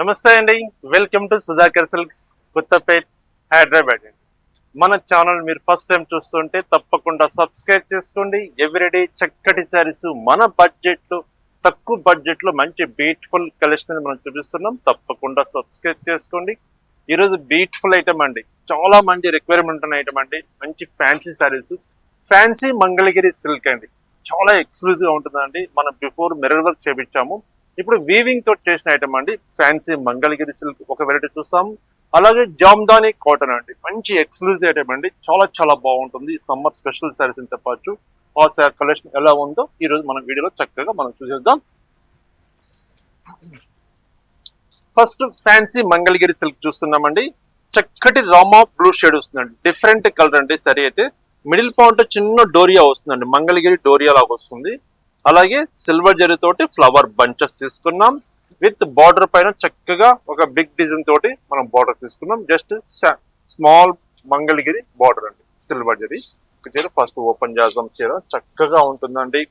నమస్తే అండి, welcome to Sudhakar silks Kothapet Hyderabad అండి. మన ఛానల్ మీరు ఫస్ట్ టైం చూస్తుంటే తప్పకుండా సబ్స్క్రైబ్ చేసుకోండి. ఎవ్రీడే చక్కటి శారీస్ మన బడ్జెట్లో, తక్కువ బడ్జెట్లో మంచి బ్యూటిఫుల్ కలెక్షన్ మనం చూపిస్తున్నాం. తప్పకుండా సబ్స్క్రైబ్ చేసుకోండి. ఈరోజు బ్యూటిఫుల్ ఐటమ్ అండి, చాలా మంది రిక్వైర్మెంట్ ఉన్న ఐటమ్ అండి. మంచి fancy saris, fancy Mangalagiri silk అండి. చాలా ఎక్స్క్లూజివ్ గా ఉంటుందండి. మనం బిఫోర్ మిర్రర్ వర్క్ చేపించాము, ఇప్పుడు వీవింగ్ తో చేసిన ఐటమ్ అండి. ఫ్యాన్సీ మంగళగిరి సిల్క్ ఒక వెరైటీ చూస్తాం. అలాగే జామ్దాని కాటన్ అండి, మంచి ఎక్స్క్లూజివ్ ఐటమ్ అండి. చాలా చాలా బాగుంటుంది. సమ్మర్ స్పెషల్ శారీస్ అని చెప్పచ్చు. ఆ శారీ కలెక్షన్ ఎలా ఉందో ఈ రోజు మన వీడియోలో చక్కగా మనం చూసేద్దాం. ఫస్ట్ ఫ్యాన్సీ మంగళగిరి సిల్క్ చూస్తున్నామండి. చక్కటి రామా బ్లూ షేడ్ వస్తుందండి, డిఫరెంట్ కలర్ అండి. సరే అయితే మిడిల్ పాయింట్ చిన్న డోరియా వస్తుందండి, మంగళగిరి డోరియా లాగా వస్తుంది. అలాగే సిల్వర్ జరీ తోటి ఫ్లవర్ బంచెస్ తీసుకున్నాం. విత్ బార్డర్ పైన చక్కగా ఒక బిగ్ డిజైన్ తోటి మనం బార్డర్ తీసుకున్నాం. జస్ట్ స్మాల్ మంగళగిరి బార్డర్ అండి, సిల్వర్ జరీ. ఫస్ట్ ఓపెన్ చేద్దాం. చీర చక్కగా ఉంటుందండి.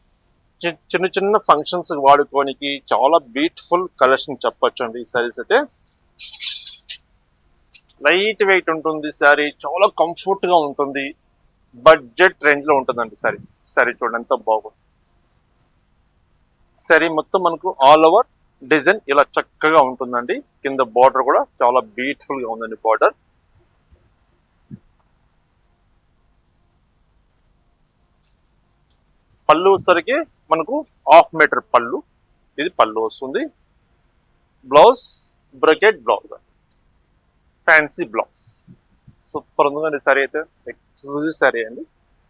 చిన్న చిన్న ఫంక్షన్స్ వాడుకోనికి చాలా బ్యూటిఫుల్ కలెక్షన్ చెప్పొచ్చు అండి. ఈ సారీస్ అయితే లైట్ వెయిట్ ఉంటుంది శారీ, చాలా కంఫర్ట్ గా ఉంటుంది. బడ్జెట్ రేంజ్ లో ఉంటుందండి శారీ. శారీ చూడండి ఎంత బాగుంది. శారీ మొత్తం మనకు ఆల్ ఓవర్ డిజైన్ ఇలా చక్కగా ఉంటుందండి. కింద బార్డర్ కూడా చాలా బ్యూటిఫుల్ గా ఉందండి బార్డర్. పళ్ళు వచ్చేసరికి మనకు 1/2 మీటర్ పళ్ళు, ఇది పళ్ళు వస్తుంది. Blouse bracket blouse, fancy blouse. Super ఉందండి శారీ అయితే, ఎక్స్క్లూజివ్ శారీ అండి.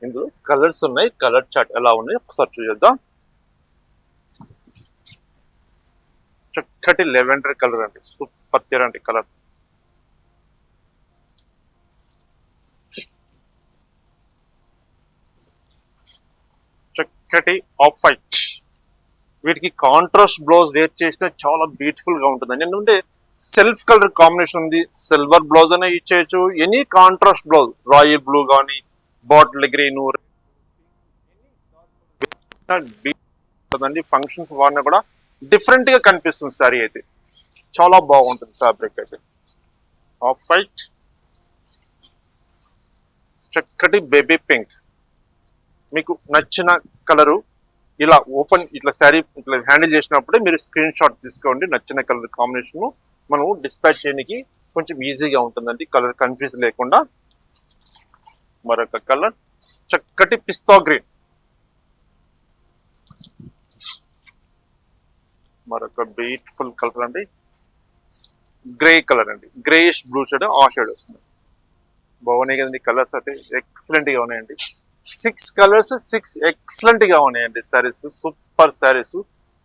ఇందులో కలర్స్ ఉన్నాయి, కలర్ చార్ట్ ఎలా ఉన్నాయి ఒకసారి చూద్దాం. చక్కటి లెవెండర్ కలర్ అండి, సూపర్ తీరండి కలర్. చక్కటి ఆఫ్ వైట్, వీటికి కాంట్రాస్ట్ బ్లౌజ్ వేర్ చేసిన చాలా బ్యూటిఫుల్ గా ఉంటుందండి. ఎందుకంటే సెల్ఫ్ కలర్ కాంబినేషన్ ఉంది. సిల్వర్ బ్లౌజ్ అనే ఇచ్చేయచ్చు, any contrast blouse, royal blue కానీ బాటిల్ గ్రీన్, ఫంక్షన్స్ వాడినా కూడా డిఫరెంట్ గా కనిపిస్తుంది శారీ అయితే. చాలా బాగుంటుంది ఫ్యాబ్రిక్ అయితే. ఆఫ్ వైట్, చక్కటి బేబీ పింక్, మీకు నచ్చిన కలరు ఇలా ఓపెన్ ఇట్లా శారీ ఇట్లా హ్యాండిల్ చేసినప్పుడే మీరు స్క్రీన్ షాట్ తీసుకోండి. నచ్చిన కలర్ కాంబినేషన్ మనం డిస్పాచ్ చేయడానికి కొంచెం ఈజీగా ఉంటుందండి, కలర్ కన్ఫ్యూజ్ లేకుండా. మరొక కలర్ చక్కటి పిస్తా గ్రీన్, మరొక బ్యూటిఫుల్ కలర్ అండి గ్రే కలర్ అండి, గ్రేయిష్ బ్లూ షేడ్, ఆ షేడ్ వస్తుంది. బాగున్నాయి కదండి కలర్స్ అయితే, ఎక్సలెంట్ గా ఉన్నాయండి. 6 కలర్స్, 6 ఎక్సలెంట్ గా ఉన్నాయండి saris. Super saris.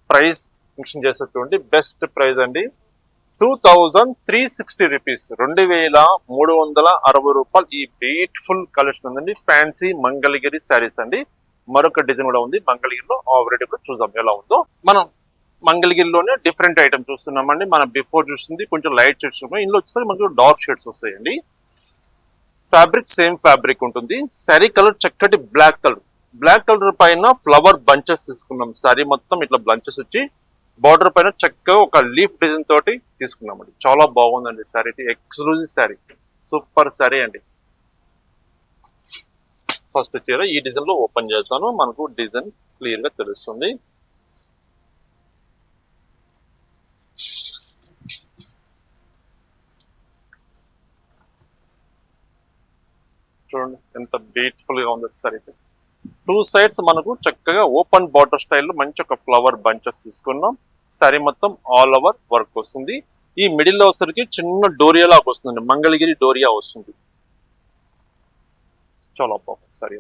Price mention చేసేటువంటి బెస్ట్ ప్రైస్ అండి, 2360 రూపీస్, 2360 రూపాయలు. ఈ బ్యూటిఫుల్ కలెక్షన్ ఉందండి, ఫ్యాన్సీ మంగళగిరి శారీస్ అండి. మరొక డిజైన్ కూడా ఉంది మంగళగిరిలో, ఆల్రెడీ కూడా చూద్దాం ఎలా ఉందో. మనం మంగళగిరిలోనే డిఫరెంట్ ఐటమ్ చూస్తున్నామండి. మనం బిఫోర్ చూస్తుంది కొంచెం లైట్ షేడ్స్ ఉన్నాయి, ఇందులో వచ్చేసరికి మనకు డార్క్ షేడ్స్ వస్తాయండి. ఫ్యాబ్రిక్ సేమ్ ఫ్యాబ్రిక్ ఉంటుంది. శారీ కలర్ చక్కటి బ్లాక్ కలర్, బ్లాక్ కలర్ పైన ఫ్లవర్ బంచెస్ తీసుకున్నాం. శారీ మొత్తం ఇట్లా బంచెస్ వచ్చి బార్డర్ పైన చక్కగా ఒక లీఫ్ డిజైన్ తోటి తీసుకున్నామండి. చాలా బాగుందండి శారీ, ఎక్స్క్లూజివ్ శారీ, సూపర్ శారీ అండి. ఫస్ట్ చీర ఈ డిజైన్ లో ఓపెన్ చేస్తాను, మనకు డిజైన్ క్లియర్ గా తెలుస్తుంది. చూడండి ఎంత బ్యూటిఫుల్ గా ఉంది సార్ అయితే. 2 సైడ్స్ మనకు చక్కగా ఓపెన్ బార్డర్ స్టైల్లో మంచి ఒక ఫ్లవర్ బంచెస్ తీసుకున్నాం. సారీ మొత్తం ఆల్ ఓవర్ వర్క్ వస్తుంది. ఈ మిడిల్ లో వచ్చరికి చిన్న డోరియా లాగా వస్తుంది, మంగళగిరి డోరియా వస్తుంది. చాలా బాగుంది సారీ.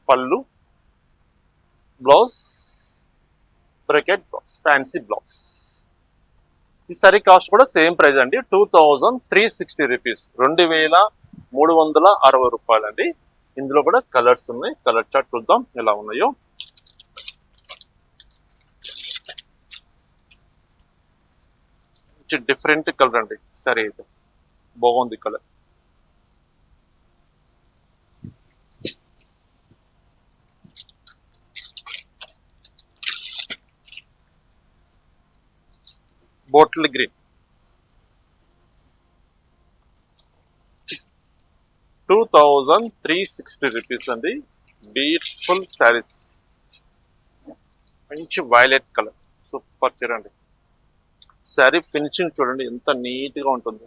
పళ్ళు, blouse bracket blouse, fancy blouse. ఈ సారీ కాస్ట్ కూడా సేమ్ ప్రైస్ అండి, 2360 రూపీస్, 2360 రూపాయలు అండి. ఇందులో కూడా కలర్స్ ఉన్నాయి, కలర్ చార్ట్ చూద్దాం ఎలా ఉన్నాయో. డిఫరెంట్ కలర్ అండి సారీ అయితే, బాగుంది కలర్. బాటిల్ గ్రీన్ 2360 రూపీస్ అండి. బ్యూటిఫుల్ శారీస్, మంచి వైలెట్ కలర్, సూపర్ చూడండి. శారీ ఫినిషింగ్ చూడండి ఎంత నీట్ గా ఉంటుంది.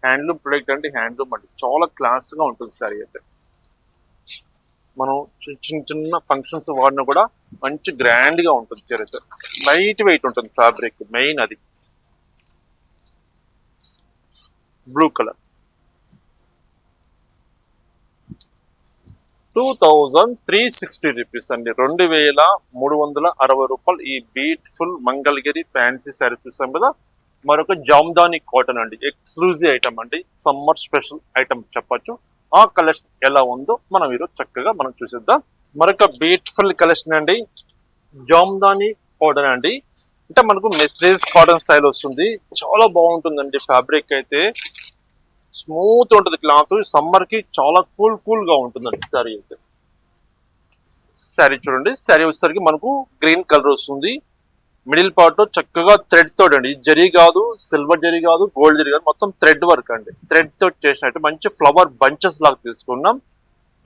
హ్యాండ్లూమ్ ప్రొడక్ట్ అంటే హ్యాండ్లూమ్ అండి, చాలా క్లాస్ గా ఉంటుంది శారీ అయితే. మనం చిన్న చిన్న ఫంక్షన్స్ వాడినా కూడా మంచి గ్రాండ్ గా ఉంటుంది చీర అయితే. లైట్ వెయిట్ ఉంటుంది ఫ్యాబ్రిక్, మెయిన్ అది. బ్లూ కలర్ 2360 రూపీస్ అండి. 2360 రూపాయలు. ఈ బ్యూటిఫుల్ మంగళగిరి ఫ్యాన్సీ శారీ చూసాం కదా. మరొక జామ్దాని కాటన్ అండి, ఎక్స్క్లూజివ్ ఐటమ్ అండి, సమ్మర్ స్పెషల్ ఐటమ్ చెప్పొచ్చు. ఆ కలెక్షన్ ఎలా ఉందో మనం ఈరోజు చక్కగా మనం చూసేద్దాం. మరొక బ్యూటిఫుల్ కలెక్షన్ అండి, జామ్దాని కాటన్ అండి. అంటే మనకు మెస్రేజ్ కాటన్ స్టైల్ వస్తుంది, చాలా బాగుంటుందండి. ఫ్యాబ్రిక్ అయితే స్మూత్ ఉంటుంది, క్లాత్ సమ్మర్ కి చాలా కూల్ గా ఉంటుందండి శారీ అయితే. శారీ చూడండి, శారీ వచ్చేసరికి మనకు గ్రీన్ కలర్ వస్తుంది. మిడిల్ పార్ట్ లో చక్కగా థ్రెడ్ తోటి అండి, జరీ కాదు, సిల్వర్ జరీ కాదు, గోల్డ్ జరీ కాదు, మొత్తం థ్రెడ్ వర్క్ అండి. థ్రెడ్ తోటి చేసినట్టు మంచి ఫ్లవర్ బంచెస్ లాగా తీసుకున్నాం.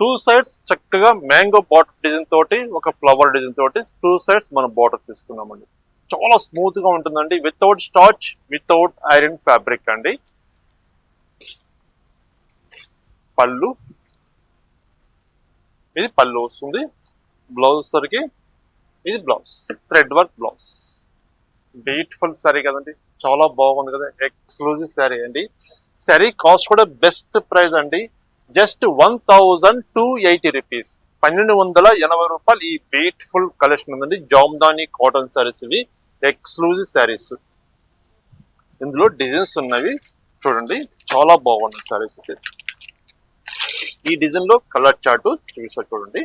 2 సైడ్స్ చక్కగా మ్యాంగో బాటర్ డిజైన్ తోటి, ఒక ఫ్లవర్ డిజైన్ తోటి 2 సైడ్స్ మనం బాటర్ తీసుకున్నామండి. చాలా స్మూత్ గా ఉంటుందండి, without starch, without iron fabric అండి. పళ్ళు, ఇది పళ్ళు వస్తుంది. బ్లౌజ్ సరికి ఇది blouse, thread work blouse. Beautiful sari కదండి, చాలా బాగుంది కదా, ఎక్స్క్లూజివ్ శారీ అండి. శారీ కాస్ట్ కూడా బెస్ట్ ప్రైస్ అండి, జస్ట్ 1280 రూపీస్, 1280 రూపాయలు. ఈ బ్యూటిఫుల్ కలెక్షన్ ఉందండి, జామ్దాని కాటన్ శారీస్. ఇవి ఎక్స్క్లూజివ్ శారీస్, ఇందులో డిజైన్స్ ఉన్నవి చూడండి, చాలా బాగున్నాయి శారీస్ అయితే. ఈ డిజైన్ లో కలర్ చార్ట్ చూపిస్తా చూడండి.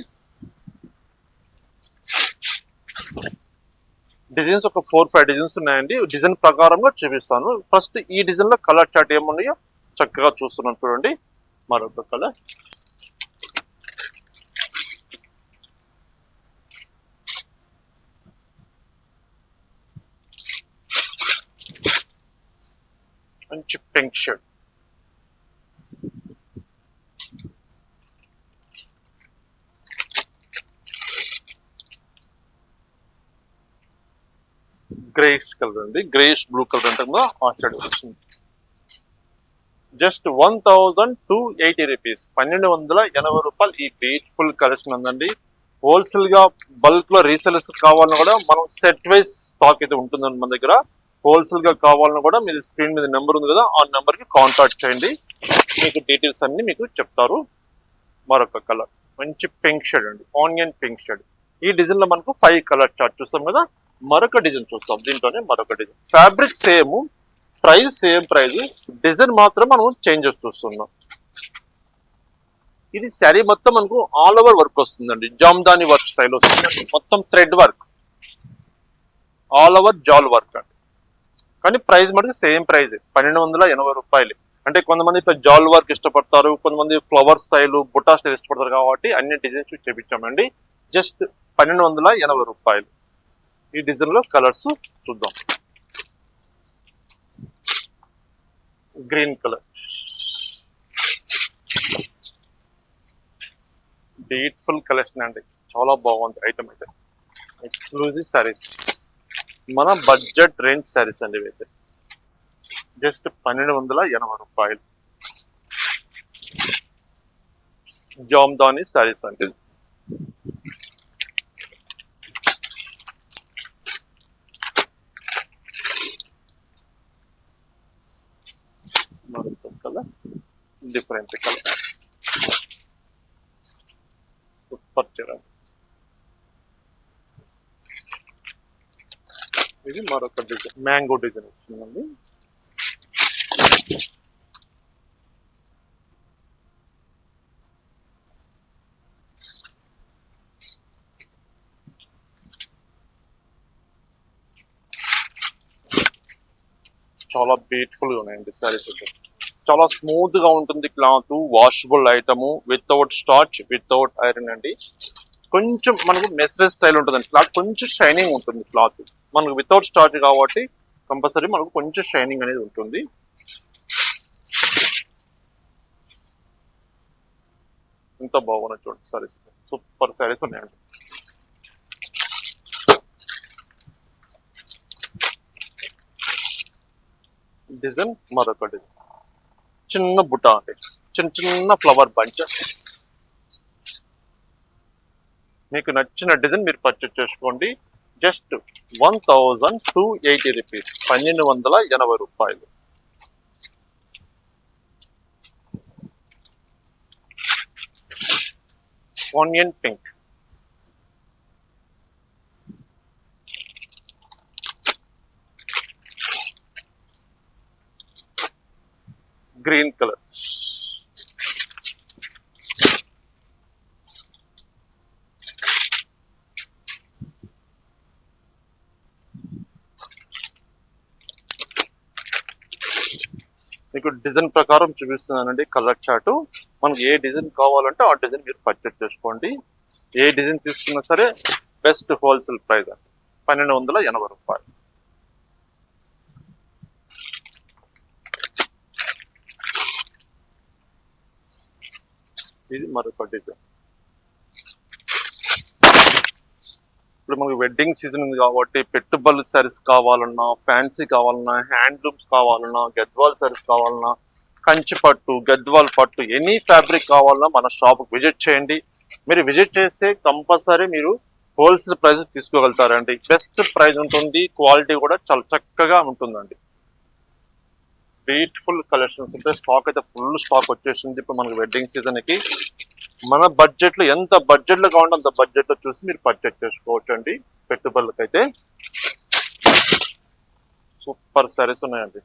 డిజైన్స్ ఒక 4-5 డిజైన్స్ ఉన్నాయండి, డిజైన్ ప్రకారంగా చూపిస్తాను. ఫస్ట్ ఈ డిజైన్ లో కలర్ చార్ట్ ఏమున్నాయో చక్కగా చూస్తున్నాను చూడండి. మరొక కలర్, మంచి పింక్ షర్ట్, గ్రేష్ కలర్ అండి, గ్రేష్ బ్లూ కలర్ అంటే ఆ షర్ట్ వస్తుంది. జస్ట్ 1280 రూపీస్, 1280 రూపాయలు. ఈ బ్యూటిఫుల్ కలెక్షన్ ఉందండి. హోల్సేల్ గా బల్క్ లో రీసేలర్స్ కావాలన్నా కూడా మనం సెట్ వైజ్ స్టాక్ అయితే ఉంటుందండి మన దగ్గర. హోల్సేల్ గా కావాలన్నా కూడా మీరు స్క్రీన్ మీద నెంబర్ ఉంది కదా, ఆ నెంబర్ కి కాంటాక్ట్ చేయండి, మీకు డీటెయిల్స్ అన్ని మీకు చెప్తారు. మరొక కలర్ మంచి పింక్ షేడ్ అండి, ఆనియన్ పింక్ షేడ్. ఈ డిజైన్ లో మనకు 5 కలర్ చార్ట్ చూస్తాం కదా. మరొక డిజైన్ చూస్తాం, దీంట్లోనే మరొక design. Fabric same, price same price, design మాత్రం మనం చేంజెస్ చూస్తున్నాం. ఇది శారీ మొత్తం మనకు ఆల్ ఓవర్ వర్క్ వస్తుందండి, జామ్దాని వర్క్ స్టైల్ వస్తుంది, మొత్తం థ్రెడ్ వర్క్, ఆల్ ఓవర్ జాల్ వర్క్ అండి. కానీ ప్రైస్ మటుకు సేమ్ ప్రైస్, 1280 రూపాయలు. అంటే కొంతమంది ఇట్లా జాల్ వర్క్ ఇష్టపడతారు, కొంతమంది ఫ్లవర్ స్టైల్, బుట్టా స్టైల్ ఇష్టపడతారు, కాబట్టి అన్ని డిజైన్స్ చేపించామండి. జస్ట్ 1280 రూపాయలు. ఈ డిజైన్ లో కలర్స్ చూద్దాం. గ్రీన్ కలర్, బ్యూటిఫుల్ కలెక్షన్ అండి, చాలా బాగుంది ఐటమ్ అయితే. ఎక్స్క్లూజివ్ శారీస్, మన బడ్జెట్ రేంజ్ శారీస్ అండి ఇవైతే. జస్ట్ 1280 రూపాయలు. జామ్దాని శారీస్ అంటే కలర్, డిఫరెంట్ కలర్, సూపర్ చీర. ఇది మరొక డిజైన్, మ్యాంగో డిజైన్ వస్తుందండి. చాలా బ్యూటిఫుల్ గా ఉన్నాయండి సారీస్ అయితే. చాలా స్మూత్ గా ఉంటుంది cloth, washable item, without starch, without iron అండి. కొంచెం మనకు మెస్రేజ్ స్టైల్ ఉంటుందండి క్లాత్, కొంచెం షైనింగ్ ఉంటుంది క్లాత్. మనకు వితౌట్ స్టార్చ్ కాబట్టి కంపల్సరీ మనకు కొంచెం షైనింగ్ అనేది ఉంటుంది. ఎంత బాగున్నాయి చూడండి సారీస్, సూపర్ సారీస్ ఉన్నాయండి. డిజైన్ మరొక డిజైన్, చిన్న బుట్ట అంటే చిన్న ఫ్లవర్ బంచెస్. మీకు నచ్చిన డిజైన్ మీరు పర్చేజ్ చేసుకోండి. జస్ట్ 1280 రూపీస్, 1280 రూపాయలు. ఆనియన్ పింక్, గ్రీన్ కలర్, మీకు డిజైన్ ప్రకారం చూపిస్తున్నానండి కలర్ చార్ట్. మనకి ఏ డిజైన్ కావాలంటే ఆ డిజైన్ మీరు పర్చేజ్ చేసుకోండి. ఏ డిజైన్ తీసుకున్నా సరే బెస్ట్ హోల్సేల్ ప్రైస్ అండి, 1280 రూపాయలు. ఇది మరొక డిజైన్. ఇప్పుడు మనకి వెడ్డింగ్ సీజన్ ఉంది కాబట్టి పెట్టుబడులు సారీస్ కావాలన్నా, ఫ్యాన్సీ కావాలన్నా, హ్యాండ్లూమ్స్ కావాలన్నా, గద్వాల్ సారీస్ కావాలన్నా, కంచి పట్టు, గద్వాల్ పట్టు, ఎనీ ఫ్యాబ్రిక్ కావాలన్నా మన షాప్కి విజిట్ చేయండి. మీరు విజిట్ చేస్తే కంపల్సరీ మీరు హోల్సేల్ ప్రైస్ తీసుకోగలుగుతారండి. బెస్ట్ ప్రైస్ ఉంటుంది, క్వాలిటీ కూడా చాలా చక్కగా ఉంటుందండి. బ్యూటిఫుల్ కలెక్షన్స్ ఉంటాయి. స్టాక్ అయితే ఫుల్ స్టాక్ వచ్చేసింది ఇప్పుడు మనకి వెడ్డింగ్ సీజన్కి. మన బడ్జెట్ లో ఎంత బడ్జెట్ లో కావాలంటే అంత బడ్జెట్ లో చూసి మీరు పర్చేజ్ చేసుకోవచ్చు అండి. పెట్టుబడులకు అయితే సూపర్ సారీస్ ఉన్నాయండి.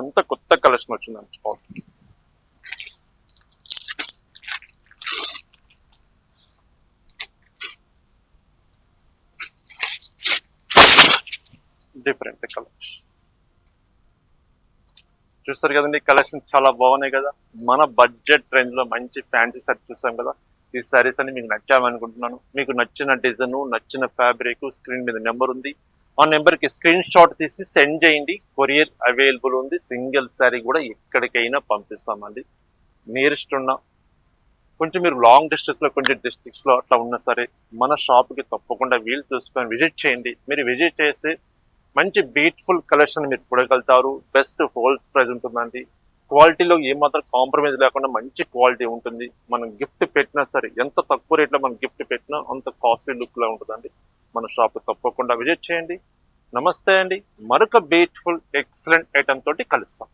ఎంత కొత్త కలెక్షన్ వచ్చిందండి స్టాక్. డిఫరెంట్ కలర్స్ చూస్తారు కదండి. కలెక్షన్ చాలా బాగున్నాయి కదా. మన బడ్జెట్ రేంజ్ లో మంచి ఫ్యాన్సీ సారీ చూసాం కదా. ఈ సారీస్ అన్ని మీకు నచ్చామనుకుంటున్నాను. మీకు నచ్చిన డిజైన్, నచ్చిన ఫ్యాబ్రిక్, స్క్రీన్ మీద నెంబర్ ఉంది. ఆ నెంబర్ కి స్క్రీన్ షాట్ తీసి సెండ్ చేయండి. కొరియర్ అవైలబుల్ ఉంది. సింగిల్ సారీ కూడా ఎక్కడికైనా పంపిస్తామండి. నియరెస్ట్ ఉన్న కొంచెం మీరు లాంగ్ డిస్టెన్స్ లో కొంచెం డిస్ట్రిక్ట్స్ లో అట్లా ఉన్నా సరే మన షాప్ కి తప్పకుండా వీలు చూసుకొని విజిట్ చేయండి. మీరు విజిట్ చేసి మంచి బ్యూటిఫుల్ కలెక్షన్ మీరు చూడగలుగుతారు. బెస్ట్ హోల్ ప్రైస్ ఉంటుందండి. క్వాలిటీలో ఏమాత్రం కాంప్రమైజ్ లేకుండా మంచి క్వాలిటీ ఉంటుంది. మనం గిఫ్ట్ పెట్టినా సరే ఎంత తక్కువ రేట్లో మనం గిఫ్ట్ పెట్టినా అంత కాస్ట్లీ లుక్ లో ఉంటుందండి. మన షాప్ తప్పకుండా విజిట్ చేయండి. నమస్తే అండి. మరొక బ్యూటిఫుల్ ఎక్సలెంట్ ఐటమ్ తోటి కలుస్తాం.